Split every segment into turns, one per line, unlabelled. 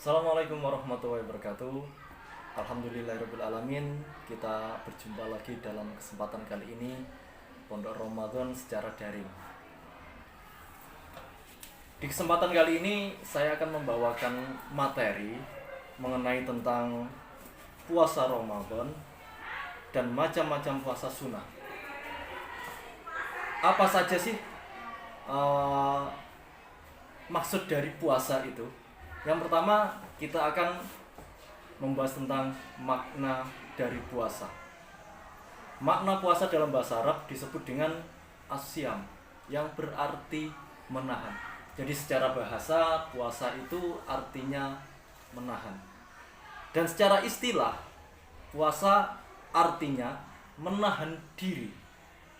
Assalamualaikum warahmatullahi wabarakatuh. Alhamdulillahirabbil alamin. Kita berjumpa lagi dalam kesempatan kali ini Pondok Ramadan secara daring. Di kesempatan kali ini saya akan membawakan materi mengenai tentang puasa Ramadan dan macam-macam puasa sunnah. Apa saja sih maksud dari puasa itu? Yang pertama, kita akan membahas tentang makna dari puasa. Makna puasa dalam bahasa Arab disebut dengan asyam, yang berarti menahan. Jadi secara bahasa, puasa itu artinya menahan. Dan secara istilah, puasa artinya menahan diri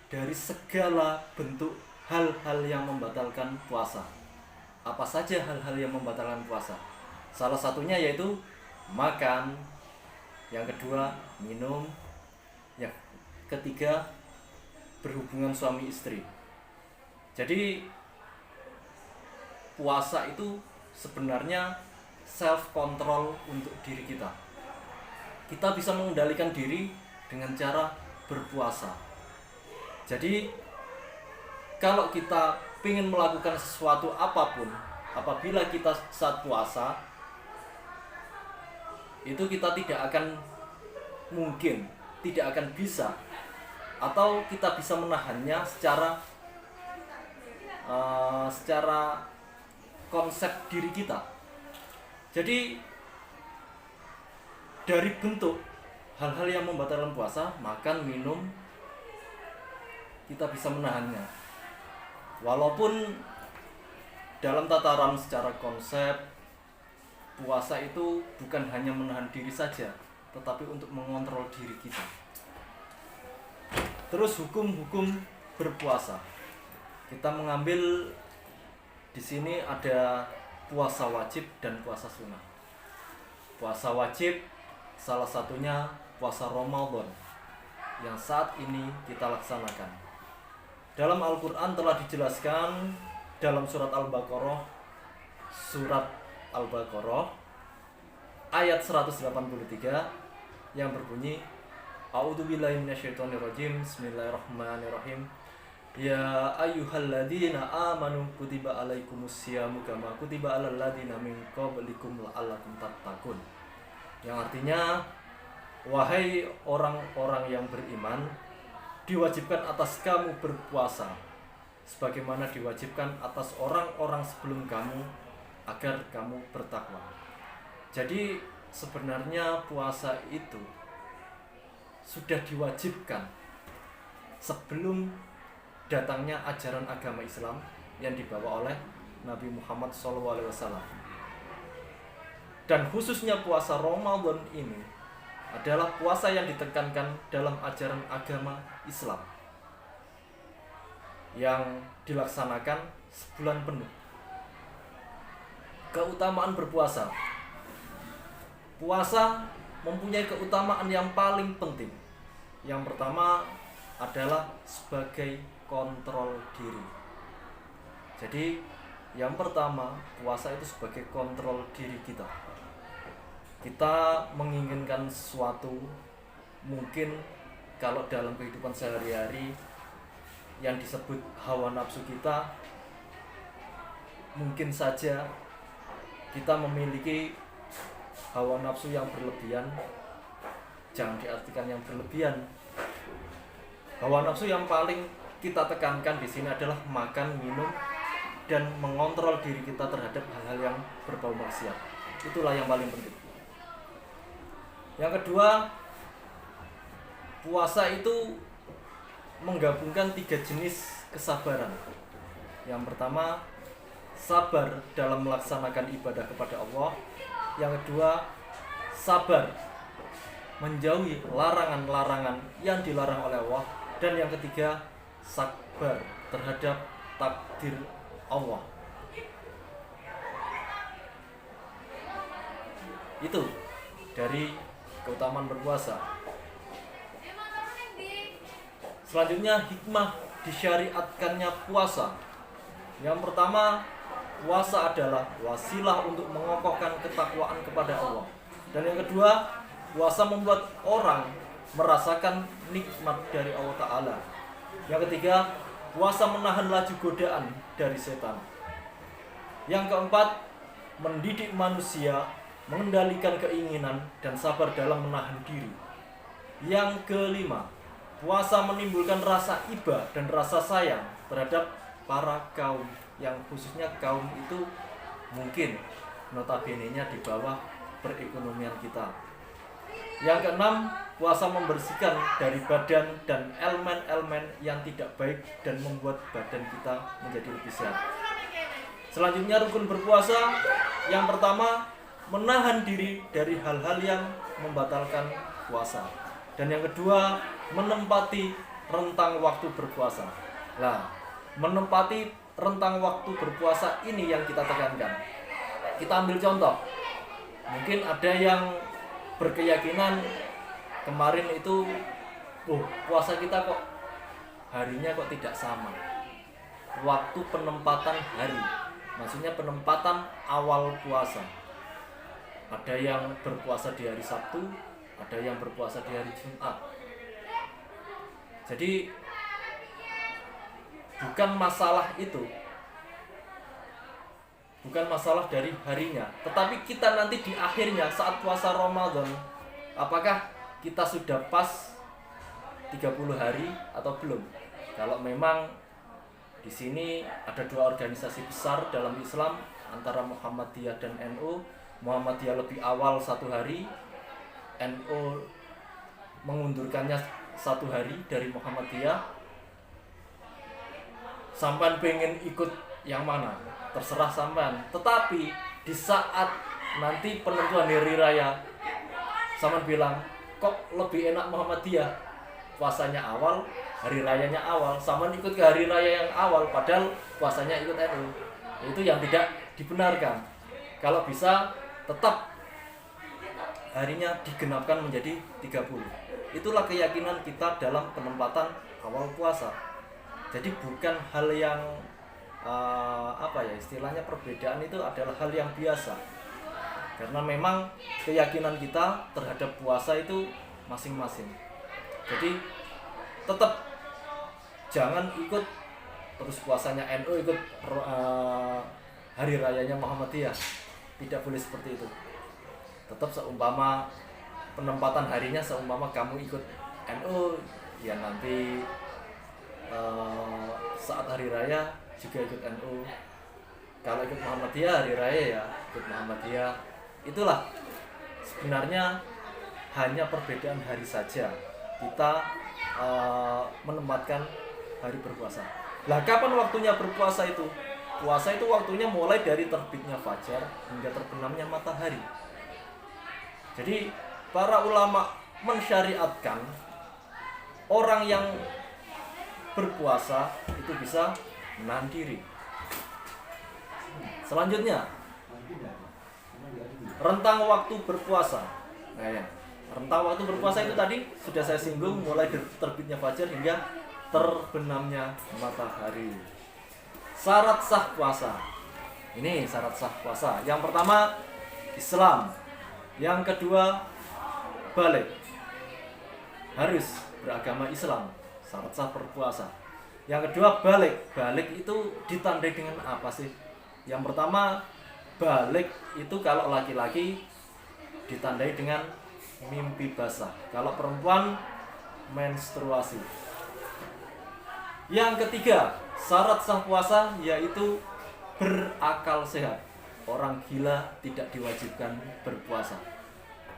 dari segala bentuk hal-hal yang membatalkan puasa. Apa saja hal-hal yang membatalkan puasa? Salah satunya yaitu makan, yang kedua minum, yang ketiga berhubungan suami istri. Jadi puasa itu sebenarnya self control untuk diri kita. Kita bisa mengendalikan diri dengan cara berpuasa. Jadi kalau kita ingin melakukan sesuatu apapun, apabila kita saat puasa, itu kita tidak akan mungkin, tidak akan bisa, atau kita bisa menahannya secara konsep diri kita. Jadi dari bentuk hal-hal yang membatalkan puasa, makan, minum, kita bisa menahannya. Walaupun dalam tataran secara konsep, puasa itu bukan hanya menahan diri saja, tetapi untuk mengontrol diri kita. Terus hukum-hukum berpuasa. Kita mengambil di sini ada puasa wajib dan puasa sunnah. Puasa wajib salah satunya puasa Ramadan yang saat ini kita laksanakan. Dalam Al-Quran telah dijelaskan dalam surat Al-Baqarah ayat 183 yang berbunyi, A'udzubillahi minasyaitonirrajim, Bismillahirrahmanirrahim. Ya ayyuhalladzina amanu kutiba alaikumusyamu kama kutiba alal ladzina min qablikum la'allakum tattaqun. Yang artinya, wahai orang-orang yang beriman, diwajibkan atas kamu berpuasa sebagaimana diwajibkan atas orang-orang sebelum kamu agar kamu bertakwa. Jadi sebenarnya puasa itu sudah diwajibkan sebelum datangnya ajaran agama Islam yang dibawa oleh Nabi Muhammad SAW. Dan khususnya puasa Ramadan ini adalah puasa yang ditekankan dalam ajaran agama Islam yang dilaksanakan sebulan penuh. Keutamaan berpuasa. Puasa mempunyai keutamaan yang paling penting. Yang pertama adalah sebagai kontrol diri. Jadi yang pertama, puasa itu sebagai kontrol diri kita. Kita menginginkan sesuatu, mungkin kalau dalam kehidupan sehari-hari yang disebut hawa nafsu kita, mungkin saja kita memiliki hawa nafsu yang berlebihan. Jangan diartikan yang berlebihan. Hawa nafsu yang paling kita tekankan di sini adalah makan, minum, dan mengontrol diri kita terhadap hal-hal yang berbau maksiat. Itulah yang paling penting. Yang kedua, puasa itu menggabungkan 3 jenis kesabaran. Yang pertama, sabar dalam melaksanakan ibadah kepada Allah. Yang kedua, sabar menjauhi larangan-larangan yang dilarang oleh Allah. Dan yang ketiga, sabar terhadap takdir Allah. Itu dari keutamaan berpuasa. Selanjutnya, hikmah disyariatkannya puasa. Yang pertama, puasa adalah wasilah untuk mengokohkan ketakwaan kepada Allah. Dan yang kedua, puasa membuat orang merasakan nikmat dari Allah Ta'ala. Yang ketiga, puasa menahan laju godaan dari setan. Yang keempat, mendidik manusia, mengendalikan keinginan, dan sabar dalam menahan diri. Yang kelima, puasa menimbulkan rasa iba dan rasa sayang terhadap para kaum, yang khususnya kaum itu mungkin notabene-nya di bawah perekonomian kita. Yang keenam, puasa membersihkan dari badan dan elemen-elemen yang tidak baik dan membuat badan kita menjadi lebih sehat. Selanjutnya rukun berpuasa. Yang pertama, menahan diri dari hal-hal yang membatalkan puasa. Dan yang kedua, menempati rentang waktu berpuasa. Nah, menempati rentang waktu berpuasa ini yang kita tekankan. Kita ambil contoh. Mungkin ada yang berkeyakinan kemarin itu, puasa kita kok harinya kok tidak sama. Waktu penempatan hari, maksudnya penempatan awal puasa. Ada yang berpuasa di hari Sabtu, ada yang berpuasa di hari Jumat. Jadi bukan masalah itu, bukan masalah dari harinya, tetapi kita nanti di akhirnya saat puasa Ramadan, apakah kita sudah pas 30 hari atau belum? Kalau memang di sini ada dua organisasi besar dalam Islam, antara Muhammadiyah dan NU. Muhammadiyah lebih awal 1 hari, NU mengundurkannya 1 hari dari Muhammadiyah. Sampan pengen ikut yang mana? Terserah sampan. Tetapi di saat nanti penentuan hari raya, sampan bilang, kok lebih enak Muhammadiyah? Puasanya awal, hari rayanya awal. Sampan ikut ke hari raya yang awal, padahal puasanya ikut NU. Itu yang tidak dibenarkan. Kalau bisa tetap harinya digenapkan menjadi 30. Itulah keyakinan kita dalam penempatan awal puasa. Jadi bukan hal yang istilahnya perbedaan itu adalah hal yang biasa. Karena memang keyakinan kita terhadap puasa itu masing-masing. Jadi tetap jangan ikut terus puasanya NU, ikut hari rayanya Muhammadiyah. Tidak boleh seperti itu. Tetap seumpama penempatan harinya, seumpama kamu ikut NU, ya nanti saat hari raya juga ikut NU. Kalau ikut Muhammadiyah hari raya ya ikut Muhammadiyah. Itulah sebenarnya hanya perbedaan hari saja. Kita menempatkan hari berpuasa. Lah kapan waktunya berpuasa itu? Puasa itu waktunya mulai dari terbitnya fajar hingga terbenamnya matahari. Jadi para ulama mensyariatkan orang yang berpuasa itu bisa menahan diri. Selanjutnya, rentang waktu berpuasa. Nah ya, rentang waktu berpuasa itu tadi sudah saya singgung, mulai dari terbitnya fajar hingga terbenamnya matahari. Syarat sah puasa. Ini syarat sah puasa. Yang pertama, Islam. Yang kedua, balik. Harus beragama Islam. Syarat sah berpuasa. Yang kedua, balik. Balik itu ditandai dengan apa sih? Yang pertama, balik itu kalau laki-laki ditandai dengan mimpi basah. Kalau perempuan, menstruasi. Yang ketiga, syarat sah puasa yaitu berakal sehat. Orang gila tidak diwajibkan berpuasa.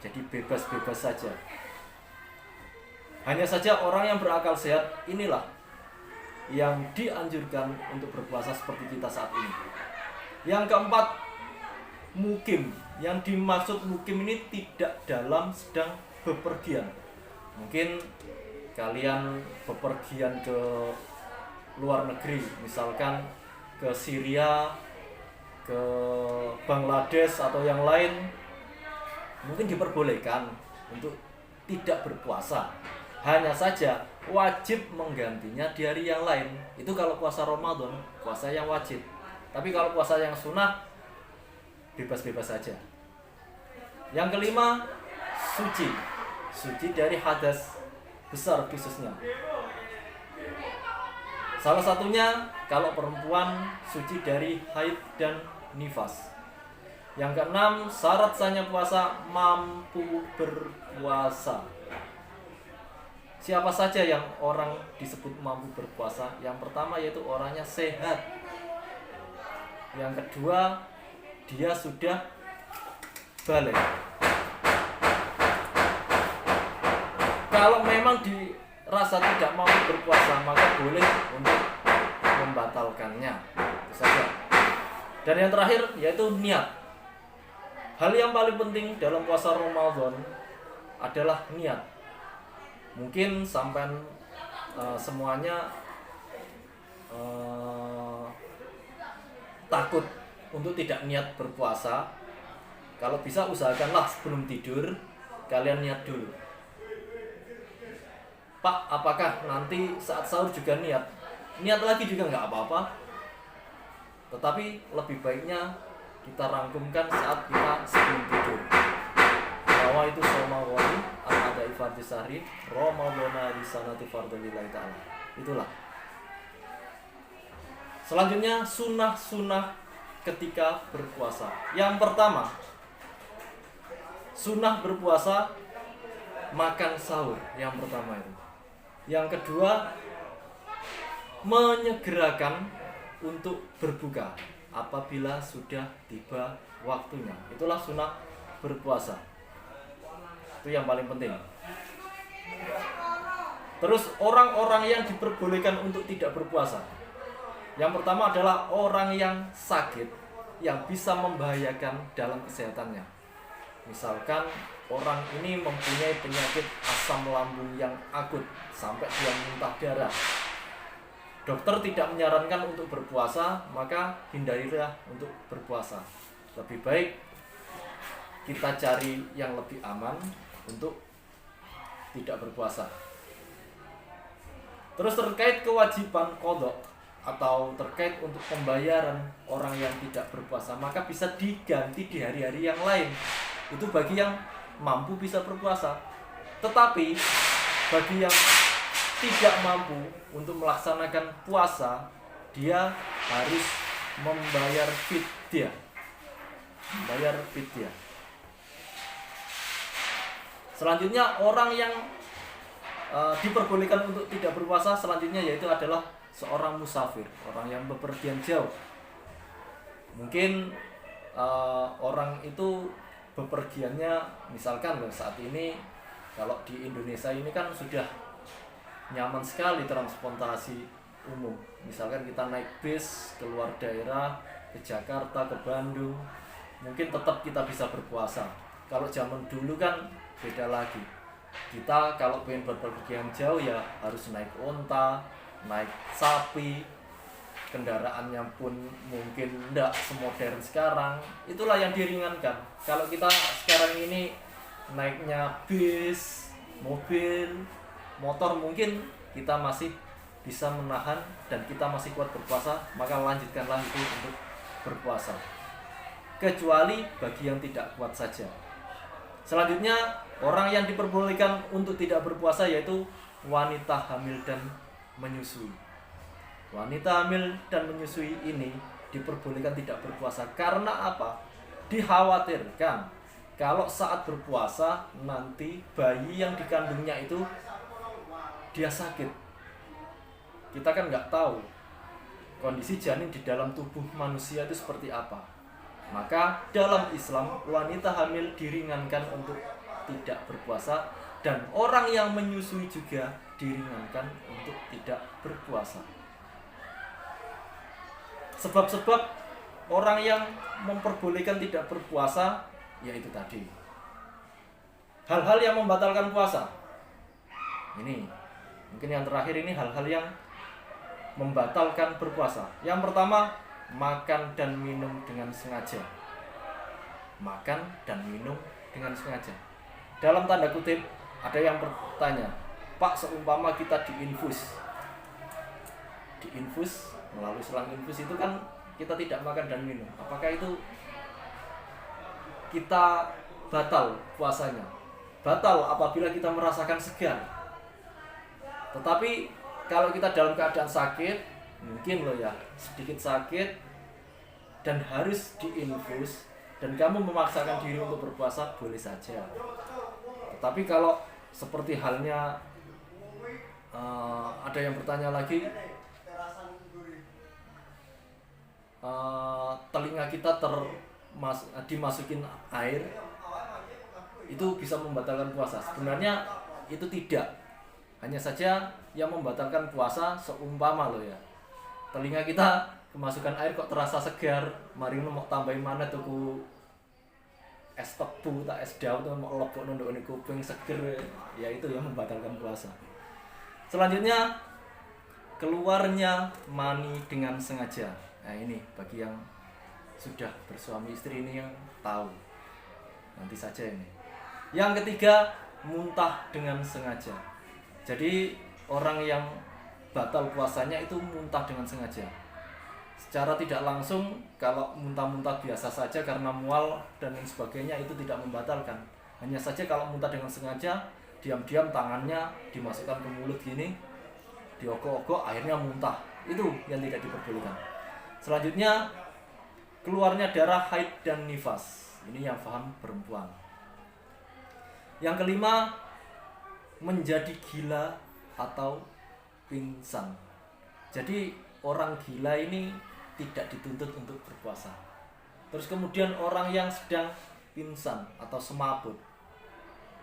Jadi bebas-bebas saja. Hanya saja orang yang berakal sehat inilah yang dianjurkan untuk berpuasa seperti kita saat ini. Yang keempat, mukim. Yang dimaksud mukim ini tidak dalam sedang bepergian. Mungkin kalian bepergian ke luar negeri, misalkan ke Syria, ke Bangladesh atau yang lain, mungkin diperbolehkan untuk tidak berpuasa. Hanya saja wajib menggantinya di hari yang lain. Itu kalau puasa Ramadan, puasa yang wajib. Tapi kalau puasa yang sunnah, bebas-bebas saja. Yang kelima, suci. Suci dari hadas besar khususnya. Salah satunya kalau perempuan suci dari haid dan nifas. Yang keenam, syarat sahnya puasa mampu berpuasa. Siapa saja yang orang disebut mampu berpuasa? Yang pertama yaitu orangnya sehat. Yang kedua, dia sudah balik. Kalau memang dirasa tidak mau berpuasa, maka boleh untuk membatalkannya. Itu saja. Dan yang terakhir yaitu niat. Hal yang paling penting dalam puasa Ramadan adalah niat. Mungkin sampai semuanya takut untuk tidak niat berpuasa. Kalau bisa usahakanlah sebelum tidur kalian niat dulu. Pak, apakah nanti saat sahur juga niat? Niat lagi juga nggak apa-apa. Tetapi lebih baiknya kita rangkumkan saat kita sebelum tidur. Bahwa itu somawali al-adai fardhi sahri Ramadana di sanati fardhillahi ta'ala. Itulah. Selanjutnya sunnah-sunnah ketika berpuasa. Yang pertama, sunnah berpuasa makan sahur. Yang pertama itu. Yang kedua, menyegerakan untuk berbuka apabila sudah tiba waktunya. Itulah sunnah berpuasa. Itu yang paling penting. Terus orang-orang yang diperbolehkan untuk tidak berpuasa. Yang pertama adalah orang yang sakit, yang bisa membahayakan dalam kesehatannya. Misalkan orang ini mempunyai penyakit asam lambung yang akut sampai dia muntah darah. Dokter tidak menyarankan untuk berpuasa, maka hindarilah untuk berpuasa. Lebih baik kita cari yang lebih aman untuk tidak berpuasa. Terus terkait kewajiban qadha atau terkait untuk pembayaran orang yang tidak berpuasa, maka bisa diganti di hari-hari yang lain. Itu bagi yang mampu bisa berpuasa. Tetapi bagi yang tidak mampu untuk melaksanakan puasa, dia harus membayar fidyah. Membayar fidyah. Selanjutnya orang yang diperbolehkan untuk tidak berpuasa selanjutnya yaitu adalah seorang musafir, orang yang bepergian jauh. Mungkin orang itu bepergiannya, misalkan saat ini kalau di Indonesia ini kan sudah nyaman sekali transportasi umum. Misalkan kita naik bis keluar daerah ke Jakarta, ke Bandung, mungkin tetap kita bisa berpuasa. Kalau zaman dulu kan beda lagi. Kita kalau pengen berpergian jauh ya harus naik onta, naik sapi, kendaraannya pun mungkin tidak semodern sekarang. Itulah yang diringankan. Kalau kita sekarang ini naiknya bis, mobil, motor, mungkin kita masih bisa menahan dan kita masih kuat berpuasa, maka lanjutkanlah itu untuk berpuasa. Kecuali bagi yang tidak kuat saja. Selanjutnya, orang yang diperbolehkan untuk tidak berpuasa yaitu wanita hamil dan menyusui. Wanita hamil dan menyusui ini diperbolehkan tidak berpuasa karena apa? Dikhawatirkan kalau saat berpuasa nanti bayi yang dikandungnya itu dia sakit. Kita kan nggak tahu kondisi janin di dalam tubuh manusia itu seperti apa. Maka dalam Islam wanita hamil diringankan untuk tidak berpuasa dan orang yang menyusui juga diringankan untuk tidak berpuasa. Sebab-sebab orang yang memperbolehkan tidak berpuasa yaitu tadi hal-hal yang membatalkan puasa. Ini mungkin yang terakhir ini hal-hal yang membatalkan berpuasa. Yang pertama, makan dan minum dengan sengaja. Makan dan minum dengan sengaja. Dalam tanda kutip, ada yang bertanya, Pak, seumpama kita diinfus melalui selang infus itu kan kita tidak makan dan minum, apakah itu kita batal puasanya? Batal apabila kita merasakan segar. Tetapi kalau kita dalam keadaan sakit, mungkin loh ya, sedikit sakit dan harus diinfus, dan kamu memaksakan diri untuk berpuasa, boleh saja. Tetapi kalau seperti halnya ada yang bertanya lagi, telinga kita dimasukin air, itu bisa membatalkan puasa. Sebenarnya itu tidak, hanya saja yang membatalkan puasa seumpama loh ya, telinga kita kemasukan air kok terasa segar, mari mau tambahin mana tuku es tebu tak es daun tuh mau lebok nunduk di kuping seger, ya itu yang membatalkan puasa. Selanjutnya, keluarnya mani dengan sengaja. Nah ini bagi yang sudah bersuami istri ini yang tahu, nanti saja ini. Yang ketiga, muntah dengan sengaja. Jadi orang yang batal puasanya itu muntah dengan sengaja. Secara tidak langsung, kalau muntah-muntah biasa saja karena mual dan lain sebagainya itu tidak membatalkan. Hanya saja kalau muntah dengan sengaja, diam-diam tangannya dimasukkan ke mulut gini, diogok-ogok, akhirnya muntah. Itu yang tidak diperbolehkan. Selanjutnya, keluarnya darah haid dan nifas. Ini yang paham perempuan. Yang kelima, menjadi gila atau pingsan. Jadi orang gila ini tidak dituntut untuk berpuasa. Terus kemudian orang yang sedang pingsan atau semaput,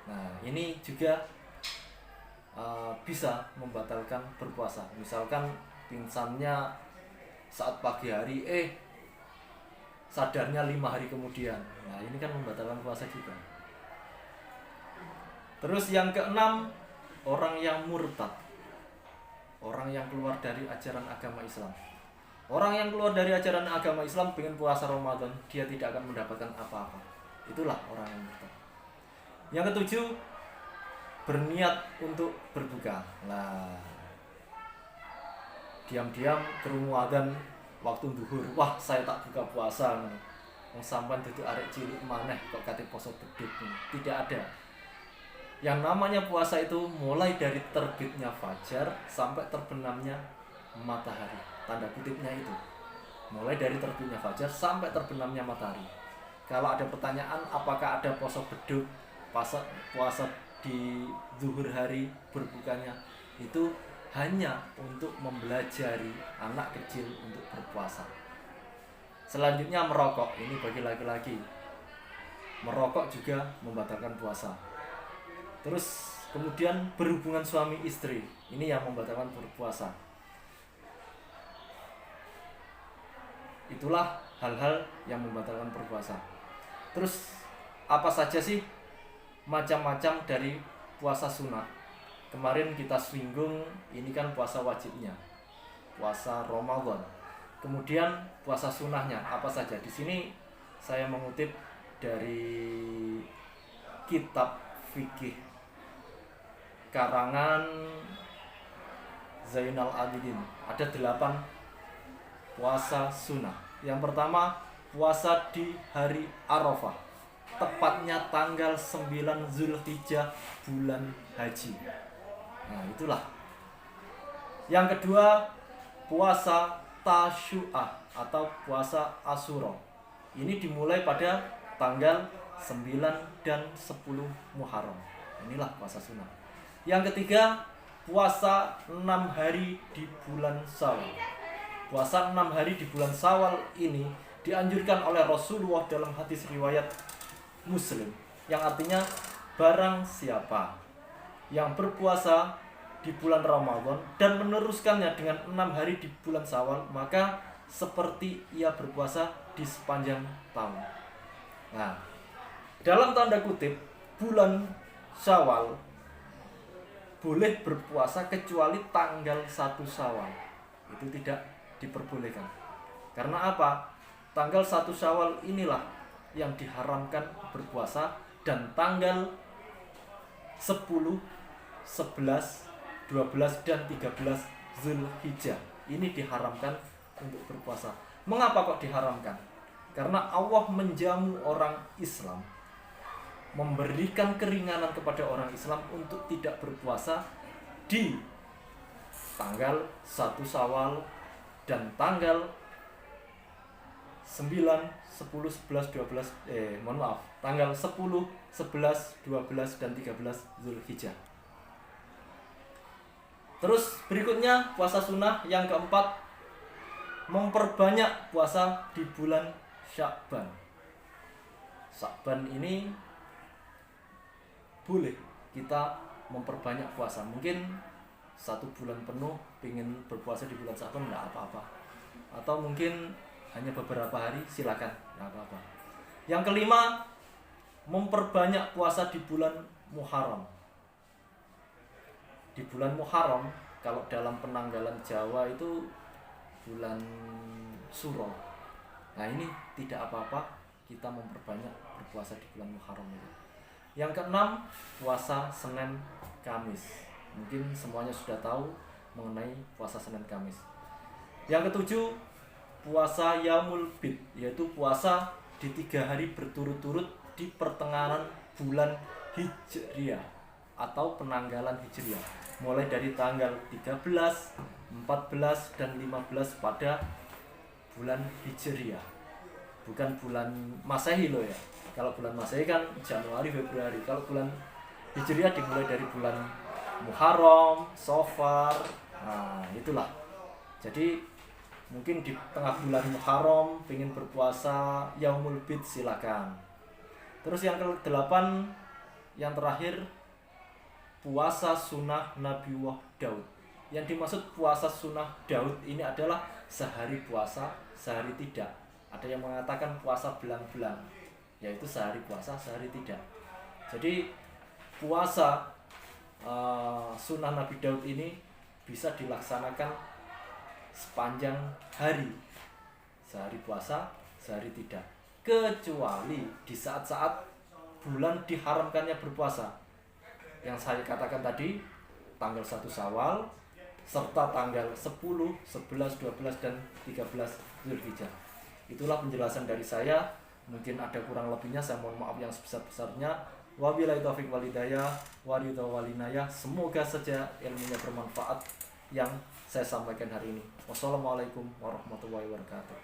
nah ini juga bisa membatalkan berpuasa. Misalkan pingsannya saat pagi hari, sadarnya 5 hari kemudian, nah ini kan membatalkan puasa juga. Terus yang keenam, orang yang murtad, orang yang keluar dari ajaran agama Islam. Orang yang keluar dari ajaran agama Islam pengen puasa Ramadan, dia tidak akan mendapatkan apa-apa. Itulah orang yang murtad. Yang ketujuh, berniat untuk berbuka. Nah, diam-diam kerungu adzan waktu zuhur, wah saya tak buka puasa. Sampai duduk arek cilik maneh kok kate poso beduk. Tidak ada. Yang namanya puasa itu mulai dari terbitnya fajar sampai terbenamnya matahari. Tanda kutipnya itu, mulai dari terbitnya fajar sampai terbenamnya matahari. Kalau ada pertanyaan apakah ada poso beduk, puasa di zuhur hari berbukanya, itu hanya untuk mempelajari anak kecil untuk berpuasa. Selanjutnya merokok, ini bagi laki-laki. Merokok juga membatalkan puasa. Terus kemudian berhubungan suami istri, ini yang membatalkan berpuasa. Itulah hal-hal yang membatalkan berpuasa. Terus apa saja sih macam-macam dari puasa sunat? Kemarin kita singgung, ini kan puasa wajibnya, puasa Ramadan. Kemudian puasa sunahnya apa saja? Di sini saya mengutip dari kitab fikih karangan Zainal Abidin. Ada 8 puasa sunnah. Yang pertama, puasa di hari Arafah, tepatnya tanggal 9 Zulhijjah bulan haji. Nah itulah. Yang kedua, puasa Tasyu'ah atau puasa Asyura. Ini dimulai pada tanggal 9 dan 10 Muharram. Inilah puasa sunnah. Yang ketiga, puasa 6 hari di bulan Syawal. Puasa 6 hari di bulan Syawal ini dianjurkan oleh Rasulullah dalam hadis riwayat Muslim, yang artinya barang siapa yang berpuasa di bulan Ramadan dan meneruskannya dengan 6 hari di bulan Syawal, maka seperti ia berpuasa di sepanjang tahun. Nah, dalam tanda kutip, bulan Syawal boleh berpuasa kecuali tanggal 1 Syawal. Itu tidak diperbolehkan. Karena apa? Tanggal 1 Syawal inilah yang diharamkan berpuasa, dan tanggal 10, 11, 12 dan 13 Zulhijjah ini diharamkan untuk berpuasa. Mengapa kok diharamkan? Karena Allah menjamu orang Islam, memberikan keringanan kepada orang Islam untuk tidak berpuasa di tanggal 1 Syawal dan tanggal 9, 10, 11, 12 tanggal 10, 11, 12 dan 13 Zulhijjah. Terus berikutnya puasa sunnah yang keempat, memperbanyak puasa di bulan Sya'ban. Sya'ban ini boleh kita memperbanyak puasa. Mungkin 1 bulan penuh ingin berpuasa di bulan Sya'ban, enggak apa-apa. Atau mungkin hanya beberapa hari, silakan, enggak apa-apa. Yang kelima, memperbanyak puasa di bulan Muharram. Di bulan Muharram, kalau dalam penanggalan Jawa itu bulan Suro. Nah ini tidak apa-apa kita memperbanyak berpuasa di bulan Muharram itu. Yang keenam, puasa Senin Kamis. Mungkin semuanya sudah tahu mengenai puasa Senin Kamis. Yang ketujuh, puasa Yaumul Bid, yaitu puasa di 3 hari berturut-turut di pertengahan bulan Hijriah atau penanggalan Hijriah, mulai dari tanggal 13, 14 dan 15 pada bulan Hijriah, bukan bulan Masehi loh ya. Kalau bulan Masehi kan Januari, Februari. Kalau bulan Hijriah dimulai dari bulan Muharram, Safar. Nah itulah. Jadi mungkin di tengah bulan Muharram pengen berpuasa Yaumul Bid, silakan. Terus yang ke-8, yang terakhir, puasa sunnah Nabiullah Daud. Yang dimaksud puasa sunnah Daud ini adalah sehari puasa, sehari tidak. Ada yang mengatakan puasa belang-belang, yaitu sehari puasa, sehari tidak. Jadi puasa sunnah Nabi Daud ini bisa dilaksanakan sepanjang hari, sehari puasa, sehari tidak, kecuali di saat-saat bulan diharamkannya berpuasa yang saya katakan tadi, tanggal 1 Syawal serta tanggal 10, 11, 12 dan 13 Zulhijjah. Itulah penjelasan dari saya. Mungkin ada kurang lebihnya, saya mohon maaf yang sebesar-besarnya. Wabillahi taufiq wal hidayah, waridha walinayah. Semoga saja ilmunya bermanfaat yang saya sampaikan hari ini. Wassalamualaikum warahmatullahi wabarakatuh.